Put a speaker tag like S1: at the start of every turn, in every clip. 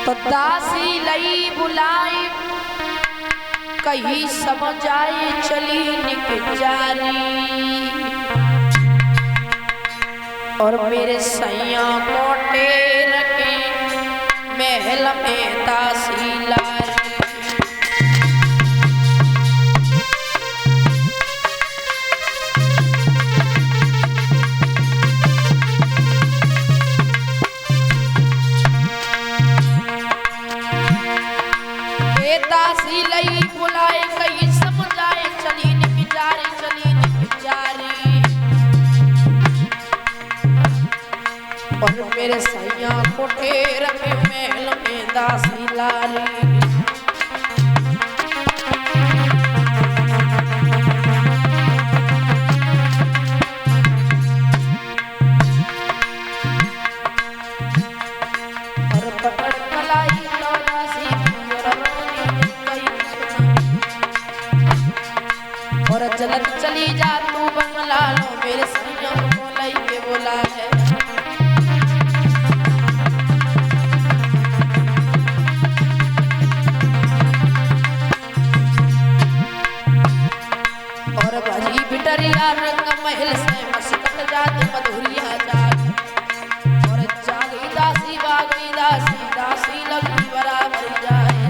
S1: तो दासी लई बुलाई कहीं समझ आए चली निकल जारी और मेरे सैया कोटे रखे महल में दासी लाई। दासी लई बुलाए कहीं समझाए चली निजारी चली निजारी और मेरे सैया कोठे रखे महल में दासी लारी। और पकड़ कलाई दासी और जलत चली जा तू बंगला लो मेरे सैया को लई के बोला है। और भजी बिटरिया रंग महल से मस्कत जात मधुरिया जात और जागी दासी बागी दासी दासी लगी बराबर जाए।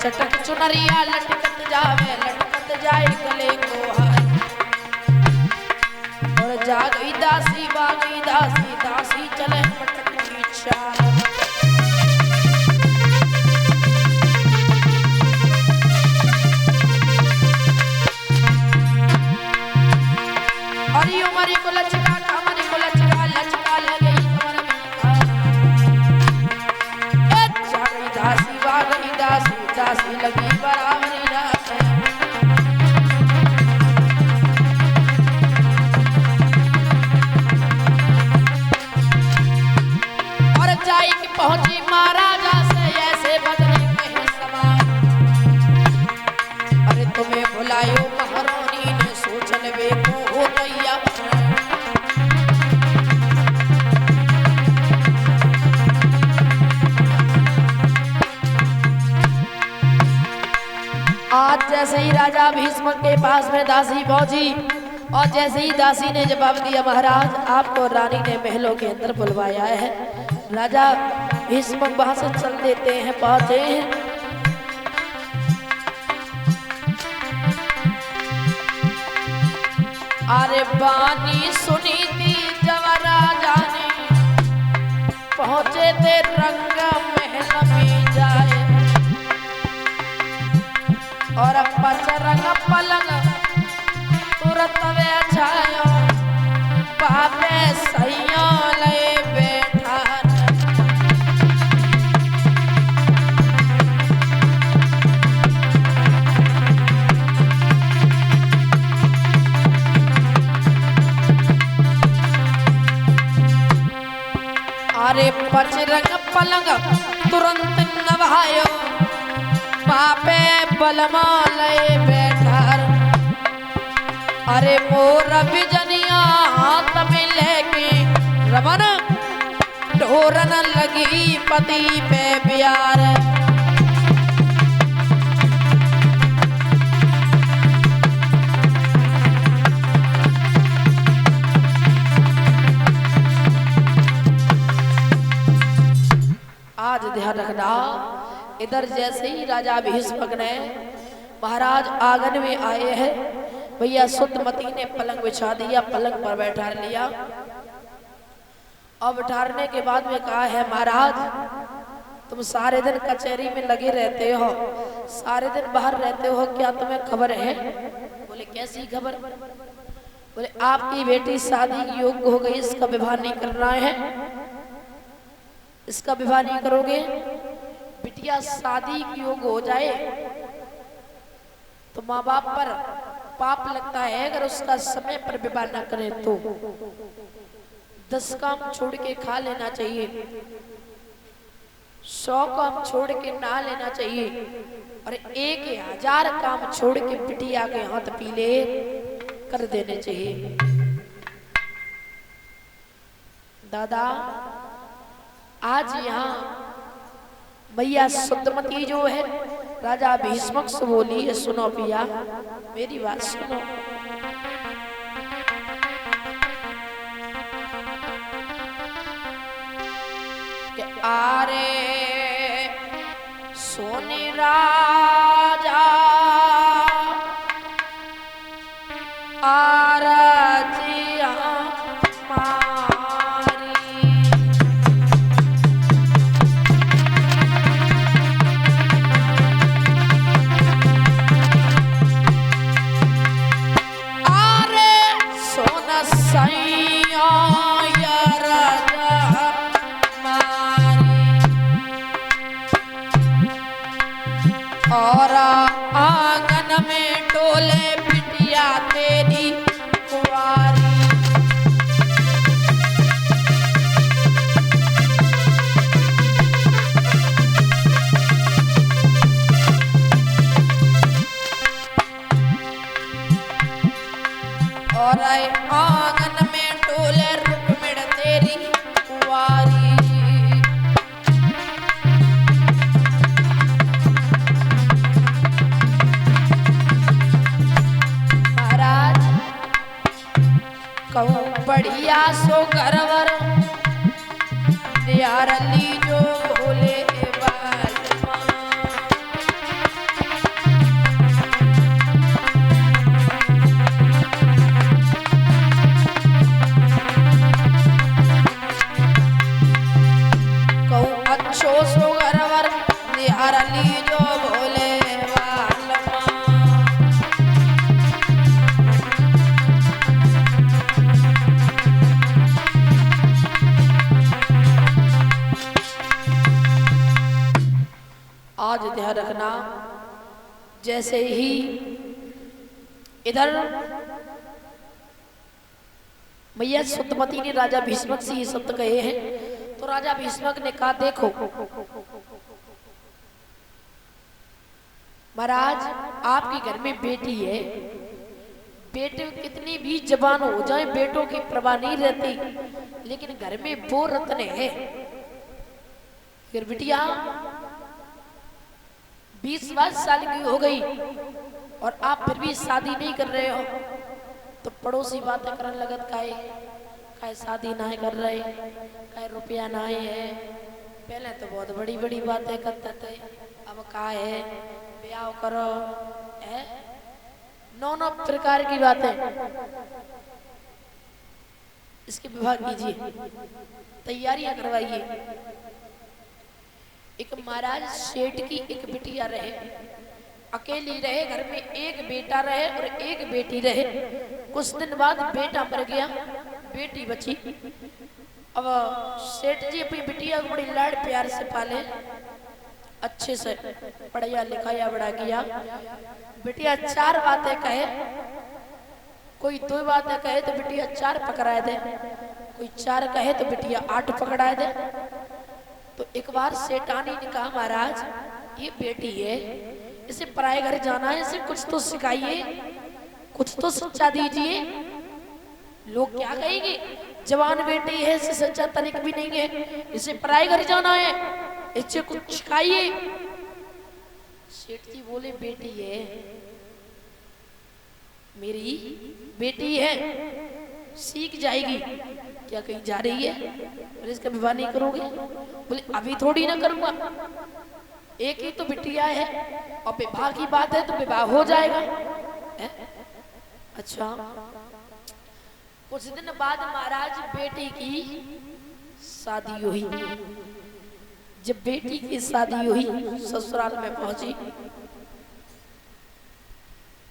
S1: चटक चुनरिया लटकत जावे लटकत जाए गले को हार और जागई दासी बागई दासी दासी चले पटक की चाल। हरी उमरी को लचका कमरी को लचका लचका लगे कमर में जागई दासी बागई दासी दासी लगी बराबरी जाते और जाई की पहुंची महाराजा से ऐसे बदले कहे समान। अरे तुम्हें बुलायो महारानी ने सोचल वे को हो गया आज जैसे ही राजा भीष्म के पास में दासी पहुंची और जैसे ही दासी ने जवाब दिया महाराज आपको रानी ने महलों के अंदर बुलवाया है। राजा भीष्म वहां से चल देते हैं पहुंचे हैं। अरे बानी सुनी थी जब राजा ने पहुंचे थे रंग महल में जाए और पचरंग पलंग तुरंत वे छायो पापे सैया ले बैठा। अरे पचरंग पलंग तुरंत नवायो पापे बलमा लय बैठार। अरे मोर बिजनिया हाथ में लेके रमन ढोरन लगी पति पे प्यार। आज ध्यान रखना इधर जैसे ही राजा भीष्म ने महाराज आंगन में आए हैं भैया सुतमती ने पलंग बिछा दिया पलंग पर बैठा लिया और बिठाने के बाद में कहा है महाराज तुम सारे दिन कचहरी में लगे रहते हो सारे दिन बाहर रहते हो क्या तुम्हें खबर है? बोले कैसी खबर? बोले आपकी बेटी शादी की योग्य हो गई इसका विवाह नहीं करना है इसका विवाह नहीं करोगे? बिटिया शादी की योग्य हो जाए तो माँ बाप पर पाप लगता है अगर उसका समय पर विवाह न करे तो 10 काम छोड़ के खा लेना चाहिए 100 काम छोड़ के ना लेना चाहिए और 1000 काम छोड़ के बिटिया के हाथ पी ले कर देने चाहिए। दादा आज यहाँ मैया सुतमती जो है राजा भीष्मक से बोली है, सुनो पिया मेरी बात सुनो। कि आरे सोने राजा आरजिया और आंगन में डोले बिटिया तेरी कुंवारी। और आंगन में डोले रुक्मिण तेरी कुंवारी। कहूँ बढ़िया सो गरवर नियारली जो भोले बालमा। कहूँ अच्छो सो गरवर नियारली जो भोले बालमा। आज ध्यान रखना, जैसे ही इधर मैया सुतमती ने राजा भीष्मक से ये शब्द कहे हैं तो राजा भीष्मक ने कहा देखो महाराज आपके घर में बेटी है, बेटे कितनी भी जवान हो जाए बेटों की परवाह नहीं रहती, लेकिन घर में वो रत्न है। फिर बिटिया 20 साल की हो गई और आप फिर भी शादी नहीं कर रहे हो, तो पड़ोसी बातें करने लगत काहे शादी ना कर रहे, काहे रुपया ना है। पहले तो बहुत बड़ी बड़ी बातें करते थे, अब का है ब्याह करो है, 9 प्रकार की बातें। इसके विवाह कीजिए, तैयारियां करवाइए। एक महाराज सेठ की एक बिटिया रहे, अकेली रहे, घर में एक बेटा रहे और एक बेटी रहे। कुछ दिन बाद बेटा मर गया, बेटी बची। अब सेठ जी अपनी बिटिया को बड़ी लाड प्यार से पाले, अच्छे से पढ़ाया लिखाया बड़ा किया। बिटिया 4 बातें कहे, कोई 2 बातें कहे तो बिटिया 4 पकड़ा दे, कोई 4 कहे तो बिटिया 8 पकड़ा दे। तो एक बार सेठानी ने कहा महाराज ये बेटी है, इसे पराये घर जाना है, इसे कुछ तो सिखाइए, कुछ तो शिक्षा दीजिए। लोग क्या कहेंगे, जवान बेटी है, इसे सच्चा तनिक भी नहीं है, इसे पराये घर जाना है, इसे कुछ सिखाइए। सेठ जी बोले बेटी है, मेरी बेटी है, सीख जाएगी। क्या कहीं जा रही है और इसका विवाह नहीं करोगे? बोले अभी थोड़ी ना करूंगा, एक ही तो बिटिया है और विवाह की बात है तो विवाह हो जाएगा। अच्छा, कुछ दिन बाद महाराज बेटी की शादी हुई। जब बेटी की शादी हुई, ससुराल में पहुंची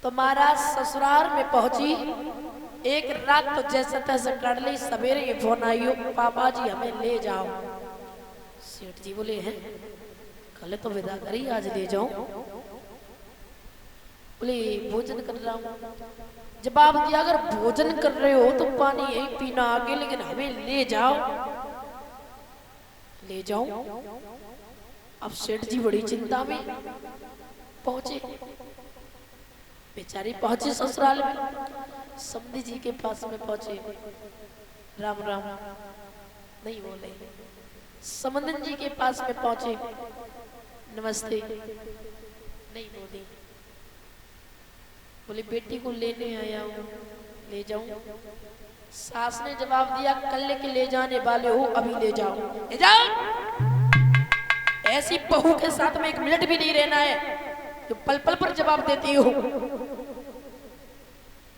S1: तो महाराज ससुराल में पहुंची, एक रात तो जैसे तैसे कर ली। सवेरे ये फोन आई हो, पापा जी हमें ले जाओ। सेठ जी बोले हैं कल तो विदा करी, आज ले जाओ। बोले भोजन कर रहा हूँ। जवाब दिया अगर भोजन कर रहे हो तो पानी यही पीना आगे, लेकिन हमें ले जाओ। ले जाओ। अब सेठ जी बड़ी चिंता में पहुंचे। बेचारी पहुंची ससुराल में, समधी जी के पास में पहुंचे, राम राम नहीं बोले, समंदन जी के पास में पहुंचे, नमस्ते नहीं बोली, बोले बेटी को लेने आया हूँ, ले जाऊं? सास ने जवाब दिया, कल लेके ले जाने वाले हो, अभी ले जाओ, ले जाओ। ऐसी बहू के साथ में 1 मिनट भी नहीं रहना है जो पल पल पर जवाब देती हो।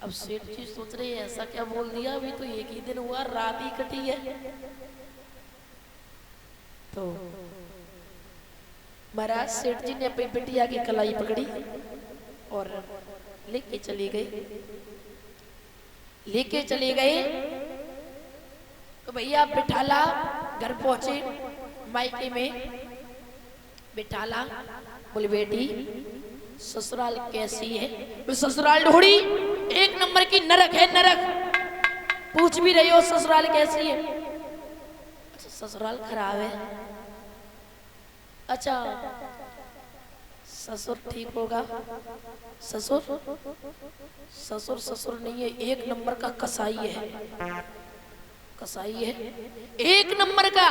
S1: अब सेठ जी सोच रहे हैं ऐसा क्या बोल दिया, अभी तो 1 ही दिन हुआ, रात ही कटी है। तो महाराज सेठ जी ने अपनी बिटिया की कलाई पकड़ी और लेके चली गई, लेके चले गए। तो भैया बिठाला, घर पहुंचे मायके में, बिठाला, बोले बेटी ससुराल कैसी है? बोले ससुराल ढोड़ी 1 नंबर की नरक है, नरक। पूछ भी रही हो ससुराल कैसी है? अच्छा ससुराल खराब है। अच्छा ससुर ठीक होगा? ससुर ससुर ससुर नहीं है, 1 नंबर का कसाई है, कसाई है 1 नंबर का।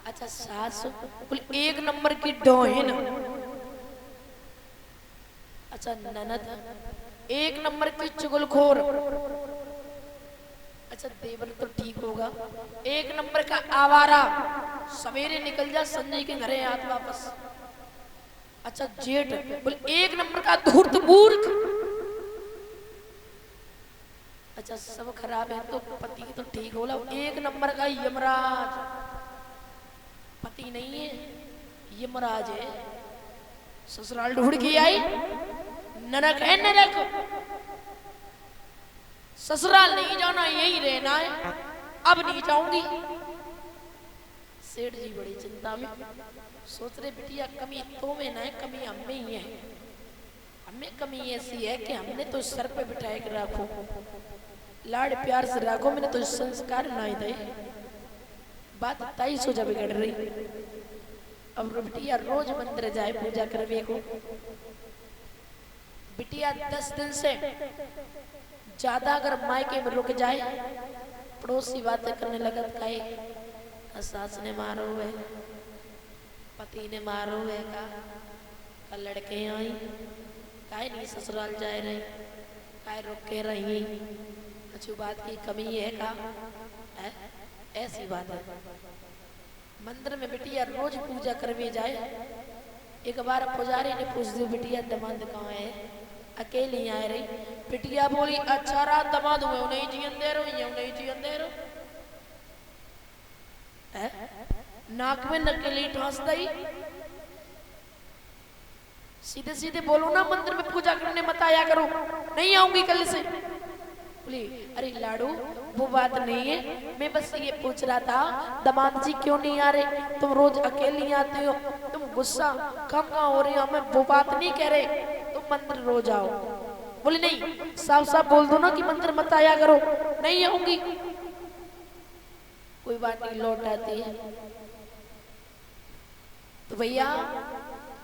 S1: अच्छा सास? बोले 1 नंबर की डोहिन। अच्छा ननद? 1 नंबर की चुगलखोर। अच्छा देवर तो ठीक होगा, 1 नंबर का आवारा, सवेरे निकल जा संजय के घरे आत वापस। अच्छा जेठ? बोले 1 नंबर का धूर्त मूर्ख। अच्छा सब खराब है, तो पति तो ठीक होला, 1 नंबर का यमराज। पति नहीं है, यमराज है। ससुराल ढूंढ के आई, नरक है नरक। ससुराल नहीं जाना, यही रहना है, अब नहीं जाऊंगी। सेठ जी बड़ी चिंता में, सोच रहे बिटिया कमी तो में ना है, कमी हमें ही है। हमें कमी ऐसी है कि हमने तो सर पे बिठाए के रखो, लाड़ प्यार से रखो, मैंने तो संस्कार ना दे। बात 23 हो जा बिगड़ रही। अब बिटिया रोज मंदिर जाए पूजा करवे को। बिटिया 10 दिन से ज्यादा अगर मायके में रुक जाए, पड़ोसी बातें करने लगत, काहे सास ने मारो है, पति ने मारो है, का लड़के आई, काहे नहीं ससुराल जाए रही, काहे रुक के रही, अच्छी बात की कमी है का है? ऐसी बात है। मंदिर में बिटिया रोज पूजा करवे जाए। एक बार पुजारी ने पूछ दिया, बिटिया दमाद कहाँ है? अकेली आए रही। बिटिया बोली, अच्छा रात दमाद हुए नहीं जियन दे रहो, ये नहीं जियन दे रहो। नाक में नकेली ठांस दई। सीधे सीधे बोलो ना, मंदिर में पूजा करने मत आया करो, नहीं आऊंगी कल से। बोली, अरे लाडू वो बात नहीं है, मैं बस ये पूछ रहा था दामाद जी क्यों नहीं आ रहे? तुम रोज अकेली आते हो, तुम गुस्सा कम हो रही हो, मैं वो बात नहीं कह रहे, तुम मंदिर रोज आओ। बोली नहीं, साफ साफ बोल दो ना कि मंदिर मत आया करो, नहीं आऊंगी। कोई बात नहीं, लौट आती है। तो भैया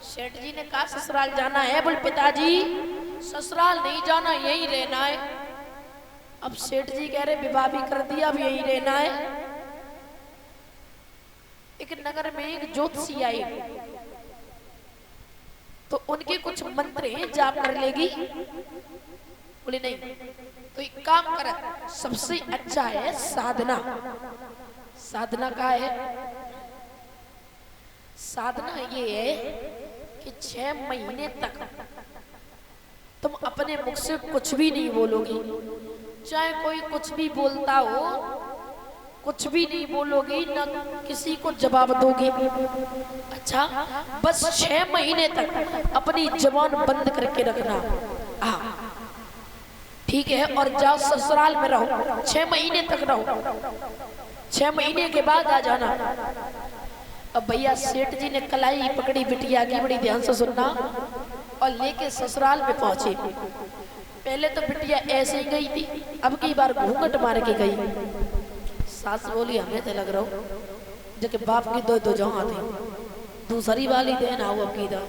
S1: सेठ जी ने कहा ससुराल जाना है? बोले पिताजी ससुराल नहीं जाना, यही रहना है। अब सेठ जी कह रहे विवाह भी कर दिया, अब यही रहना है। एक नगर में एक ज्योतिषी आई, तो उनके कुछ मंत्र हैं, जाप कर लेगी? बोले नहीं। तो एक काम कर, सबसे अच्छा है साधना। साधना का है? साधना ये है कि 6 महीने तक तुम अपने मुख से कुछ भी नहीं बोलोगी, चाहे कोई कुछ भी बोलता हो, कुछ भी नहीं बोलोगी, ना किसी को जवाब दोगी। अच्छा बस 6 महीने तक अपनी जबान बंद करके रखना। ठीक है, और जाओ ससुराल में रहो, 6 महीने तक रहो, 6 महीने के बाद आ जाना। अब भैया सेठ जी ने कलाई पकड़ी बिटिया की, बड़ी ध्यान से सुनना, और लेके ससुराल में पहुंचे। पहले तो बिटिया ऐसे ही गई थी, अब की बार घूंघट मार के गई। सास बोली, हमें तो लग रहा जबकि बाप की दो जहाँ थे, दूसरी वाली देन आओ अब की दा।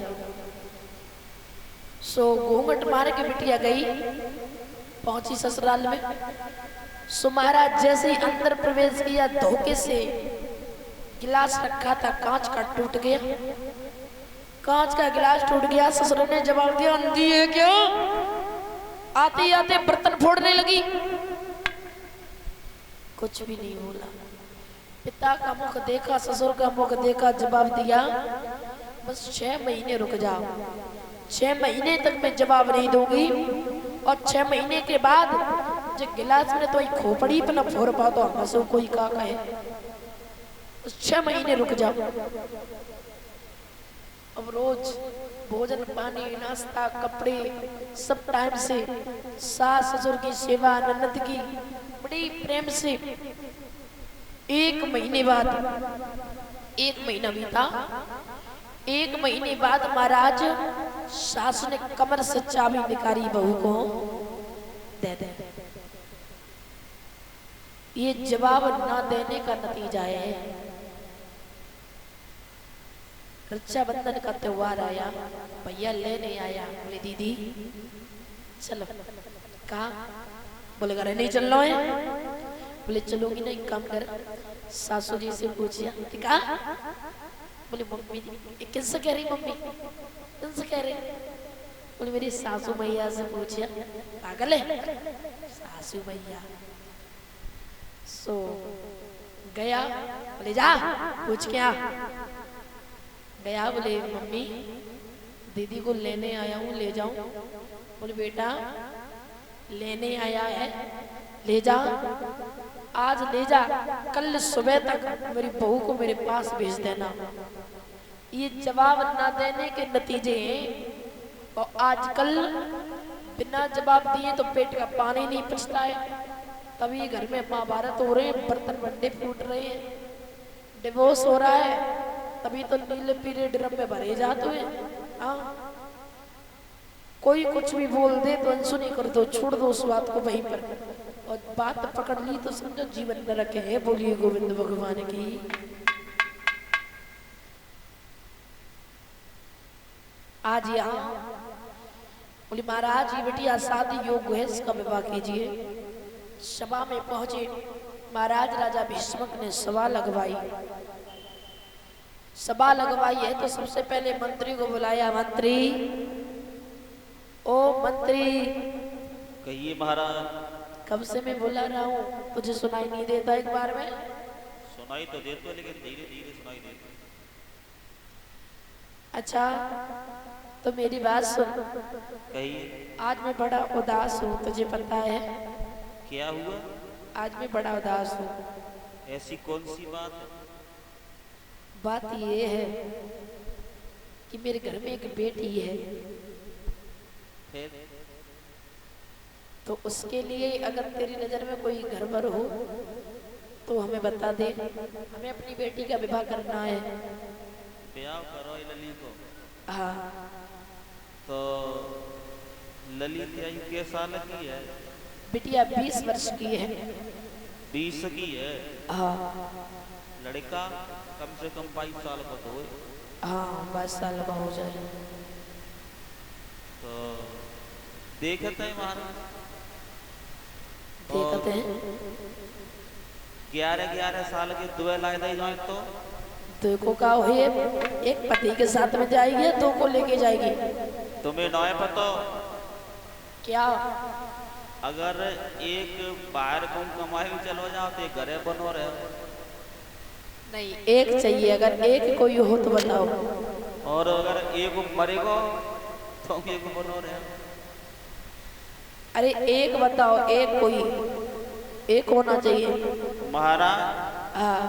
S1: सो घूंघट मार के बिटिया गई, पहुंची ससुराल में। सो महाराज जैसे ही अंदर प्रवेश किया, धोखे से गिलास रखा था कांच का टूट गया। कांच का गिलास टूट गया। ससुर ने जवाब दिया, अंधी है क्या? आते आते बर्तन फोड़ने लगी। कुछ भी नहीं बोला। पिता का मुख देखा, ससुर का मुख देखा, जवाब दिया, बस 6 महीने रुक जाओ। 6 महीने तक मैं जवाब नहीं दूंगी, और 6 महीने के बाद जो गिलास में तो खोपड़ी पर न फोड़ पा तो हमसे कोई का कहे। 6 महीने रुक जाओ। अब रोज भोजन पानी नाश्ता कपड़े सब टाइम से, सास ससुर की सेवा ननद की बड़ी प्रेम से। 1 महीने बाद, 1 महीना बीता। 1 महीने बाद महाराज सास ने कमर से चाबी निकाली, बहू को दे दे। ये जवाब ना देने का नतीजा है। रक्षाबंधन का त्योहार आया, भैया लेने आया। बोले दीदी चलो। कहा? बोले घर नहीं चलना है। बोले चलोगी ना, एक काम कर, सासू जी से पूछिया। कहा? बोले मम्मी किससे कह रही? मम्मी किससे कह रही? बोले मेरी सासू मैया से पूछिया। पागल है सासू मैया। सो गया, बोले जा पूछ के आ। गया, बोले मम्मी दीदी को लेने आया हूँ, ले जाऊं? बोले बेटा लेने आया है, ले जा, आज ले जा, कल सुबह तक मेरी बहू को मेरे पास भेज देना। ये जवाब ना देने के नतीजे हैं। और आजकल बिना जवाब दिए तो पेट का पानी नहीं पचता है। तभी घर में महाभारत हो रहे हैं, बर्तन बंडे फूट रहे हैं, डिवोर्स हो रहा है। तभी तो नीले पीले ड्रम में भरे जाते हैं। हाँ, कोई कुछ भी बोल दे तो अनसुनी कर दो, छोड़ दो उस बात को वहीं पर। और बात पकड़ ली तो समझो जीवन में रखे है। बोलिए गोविंद भगवान की। आज यहाँ बोली महाराज ये बेटिया शादी योग्य है, इसका विवाह कीजिए। सभा में पहुंचे महाराज। राजा भीष्मक ने सभा लगवाई। सभा लगवाई है तो सबसे पहले मंत्री को बुलाया। मंत्री, ओ मंत्री।
S2: कहिए महाराज।
S1: कब से मैं बुला रहा हूँ, तुझे सुनाई नहीं देता? एक बार में
S2: सुनाई तो देते, लेकिन धीरे धीरे सुनाई देते।
S1: अच्छा तो मेरी बात सुन।
S2: कहिए।
S1: आज मैं बड़ा उदास हूँ, तुझे पता है?
S2: क्या हुआ?
S1: आज मैं बड़ा उदास हूँ।
S2: ऐसी कौन सी बात है?
S1: बात ये है कि मेरे घर में एक बेटी है।
S2: फिर?
S1: तो उसके लिए अगर तेरी नजर में कोई घर पर हो तो हमें बता दे, हमें अपनी बेटी का विवाह करना है।
S2: ब्याह करो लली को।
S1: हाँ।
S2: तो ललित के साल की है?
S1: बिटिया 20 वर्ष की है।
S2: 20 की है?
S1: हाँ।
S2: लड़का कम से कम 22 साल का तो हो।
S1: हाँ 22 साल का हो जाए।
S2: तो देखते हैं महाराज,
S1: देखते हैं।
S2: 11 साल के दुए ला दे जाए तो
S1: देखो का हुई, एक पति के साथ में जाएगी, 2 को लेके जाएगी।
S2: तुम्हें नौ पता
S1: क्या?
S2: अगर एक बाहर को कमाई भी चलो जाओ तो घरे बनो रहे।
S1: नहीं, एक चाहिए। अगर एक कोई हो तो बताओ।
S2: और अगर एक मरेगा तो एक बनो रहे।
S1: अरे एक बताओ, एक कोई एक होना चाहिए
S2: महाराज।
S1: हाँ।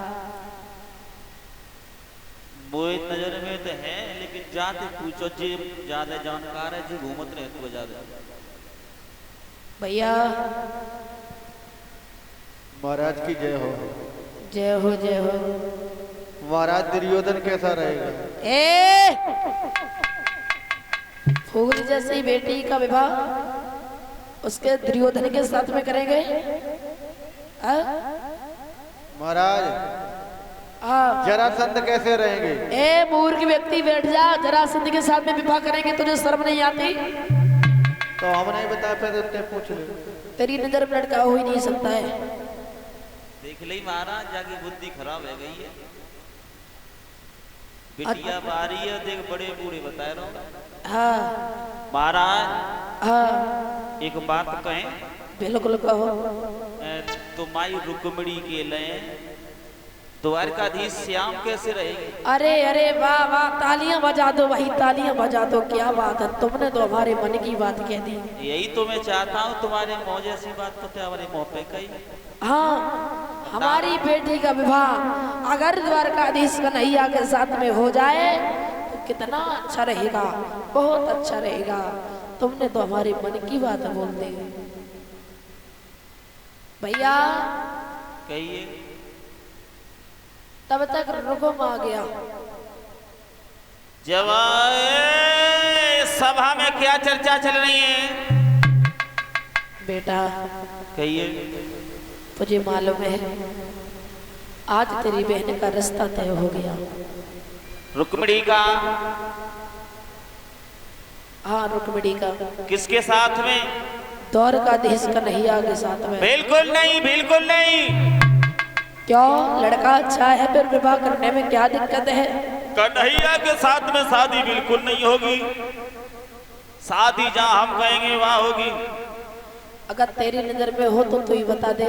S2: वो नजर में तो है, लेकिन जाते पूछो जी ज्यादा जानकार है जी, घूमत रहे तो ज्यादा।
S1: भैया
S3: महाराज की जय हो।
S1: जय हो जय हो।
S3: महाराज दुर्योधन कैसा रहेगा?
S1: फूल जैसी बेटी का विवाह उसके दुर्योधन के साथ में करेंगे?
S3: महाराज
S1: हाँ।
S3: जरासंध कैसे रहेंगे?
S1: ए मूर्ख व्यक्ति बैठ जा, जरासंध के साथ में विवाह करेंगे, तुझे शर्म नहीं आती?
S3: तो हम नहीं बता पाते, इतने पूछ ले।
S1: तेरी नजर में लड़का हो ही नहीं सकता है।
S2: देख ली महाराज, जाके बुद्धि खराब है गई है। बिटिया बारी है, देख बड़े बूढ़े बता रहा हूँ।
S1: हाँ
S2: महाराज
S1: हाँ
S2: एक बात कहें,
S1: बिल्कुल कहो।
S2: तुम्हारी रुक्मिणी के लिए द्वारकाधीश श्याम कैसे रहेंगे?
S1: अरे अरे वाह वाह, तालियां बजा दो भाई, तालियां बजा दो। क्या बात है, तुमने तो हमारे मन की बात कह दी।
S2: यही तो मैं चाहता हूँ, तुम्हारे मुंह जैसी बात तो हमारे मुंह पे कही।
S1: हाँ, हमारी बेटी का विवाह अगर द्वारकाधीश कन्हैया के साथ में हो जाए तो कितना अच्छा रहेगा, बहुत अच्छा रहेगा। तुमने तो हमारे मन की बात बोल दी भैया।
S2: कहिए।
S1: तब तक रुकुम आ गया।
S2: जब सभा में क्या चर्चा चल रही है?
S1: बेटा
S2: कहिए।
S1: तुझे मालूम है आज तेरी बहन का रास्ता तय हो गया।
S2: रुक्मिणी का?
S1: हाँ रुक्मिणी का।
S2: किसके साथ में?
S1: द्वारकाधीश कन्हैया के साथ में।
S2: बिल्कुल नहीं, बिल्कुल नहीं।
S1: क्यों? लड़का अच्छा है, फिर विवाह करने में क्या दिक्कत है?
S2: कन्हैया के साथ में शादी बिल्कुल नहीं होगी। शादी जहाँ हम कहेंगे वहाँ होगी।
S1: अगर तेरी नजर में हो तो तू ही बता दे।